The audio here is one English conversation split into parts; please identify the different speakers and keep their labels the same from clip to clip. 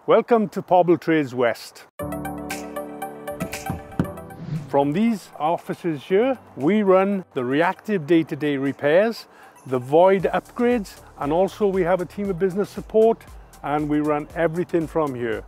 Speaker 1: Welcome to Pobble Trades West. From these offices here, we run the reactive day-to-day repairs, the void upgrades, and also we have a team of business support, and we run everything from here.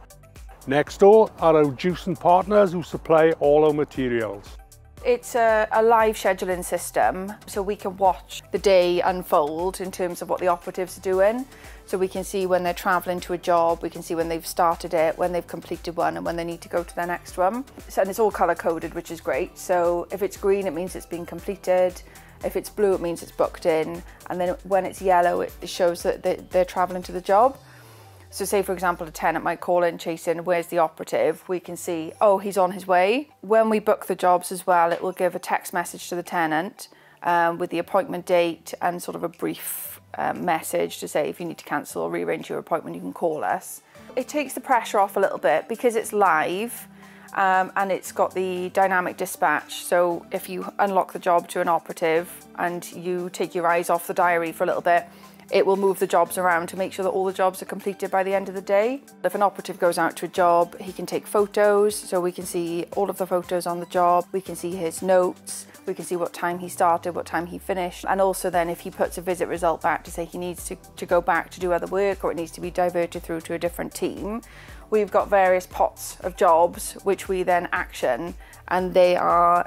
Speaker 1: Next door are our juicing partners who supply all our materials.
Speaker 2: It's a live scheduling system, so we can watch the day unfold in terms of what the operatives are doing. So we can see when they're travelling to a job, we can see when they've started it, when they've completed one, and when they need to go to their next one. And it's all colour-coded, which is great. So if it's green, it means it's been completed. If it's blue, it means it's booked in. And then when it's yellow, it shows that they're travelling to the job. So say, for example, a tenant might call in chasing, where's the operative? We can see, oh, he's on his way. When we book the jobs as well, it will give a text message to the tenant with the appointment date and sort of a brief message to say if you need to cancel or rearrange your appointment, you can call us. It takes the pressure off a little bit because it's live and it's got the dynamic dispatch. So if you unlock the job to an operative and you take your eyes off the diary for a little bit, it will move the jobs around to make sure that all the jobs are completed by the end of the day. If an operative goes out to a job, he can take photos, so we can see all of the photos on the job, we can see his notes, we can see what time he started, what time he finished, and also then if he puts a visit result back to say he needs to go back to do other work or it needs to be diverted through to a different team, we've got various pots of jobs which we then action, and they are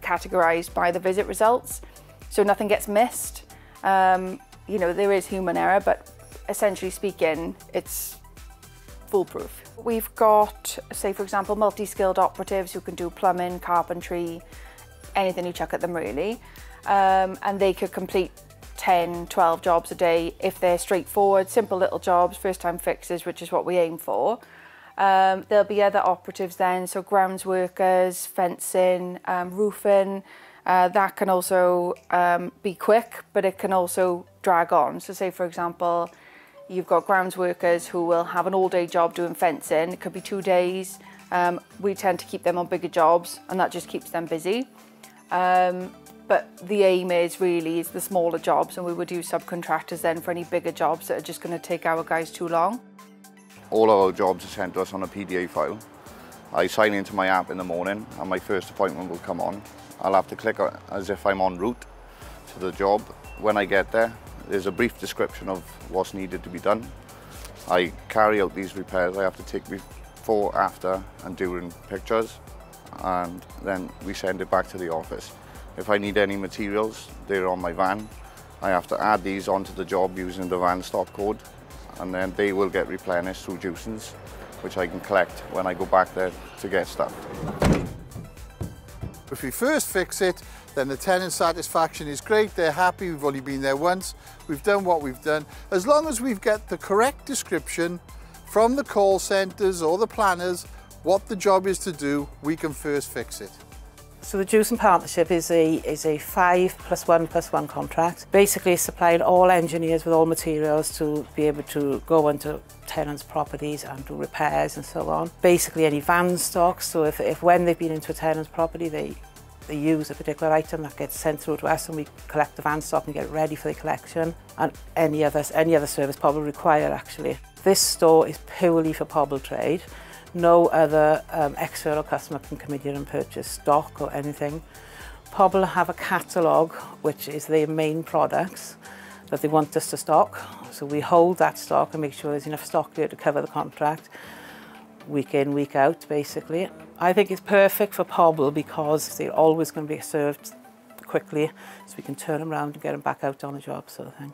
Speaker 2: categorised by the visit results, so nothing gets missed. You know, there is human error, but essentially speaking, it's foolproof. We've got, say for example, multi-skilled operatives who can do plumbing, carpentry, anything you chuck at them really. And they could complete 10, 12 jobs a day if they're straightforward, simple little jobs, first-time fixes, which is what we aim for. There'll be other operatives then, so grounds workers, fencing, roofing. That can also be quick, but it can also drag on. So say, for example, you've got grounds workers who will have an all-day job doing fencing. It could be 2 days. We tend to keep them on bigger jobs, and that just keeps them busy. But the aim is the smaller jobs, and we would use subcontractors then for any bigger jobs that are just going to take our guys too long.
Speaker 3: All of our jobs are sent to us on a PDA file. I sign into my app in the morning, and my first appointment will come on. I'll have to click as if I'm en route to the job. When I get there, there's a brief description of what's needed to be done. I carry out these repairs. I have to take before, after and during pictures, and then we send it back to the office. If I need any materials, they're on my van. I have to add these onto the job using the van stock code, and then they will get replenished through juicings, which I can collect when I go back there to get stuffed.
Speaker 4: If we first fix it, then the tenant satisfaction is great, they're happy, we've only been there once, we've done what we've done. As long as we've got the correct description from the call centres or the planners, what the job is to do, we can first fix it.
Speaker 5: So the juicing partnership is a 5+1+1 contract. Basically supplying all engineers with all materials to be able to go onto tenants' properties and do repairs and so on. Basically any van stock, so if when they've been into a tenant's property they use a particular item, that gets sent through to us and we collect the van stock and get it ready for the collection, and any other service Pobble require actually. This store is purely for Pobble trade. No other external customer can come in here and purchase stock or anything. Pobble have a catalogue, which is their main products that they want us to stock. So we hold that stock and make sure there's enough stock there to cover the contract, week in, week out, basically. I think it's perfect for Pobble because they're always going to be served quickly, so we can turn them around and get them back out on a job, sort of thing.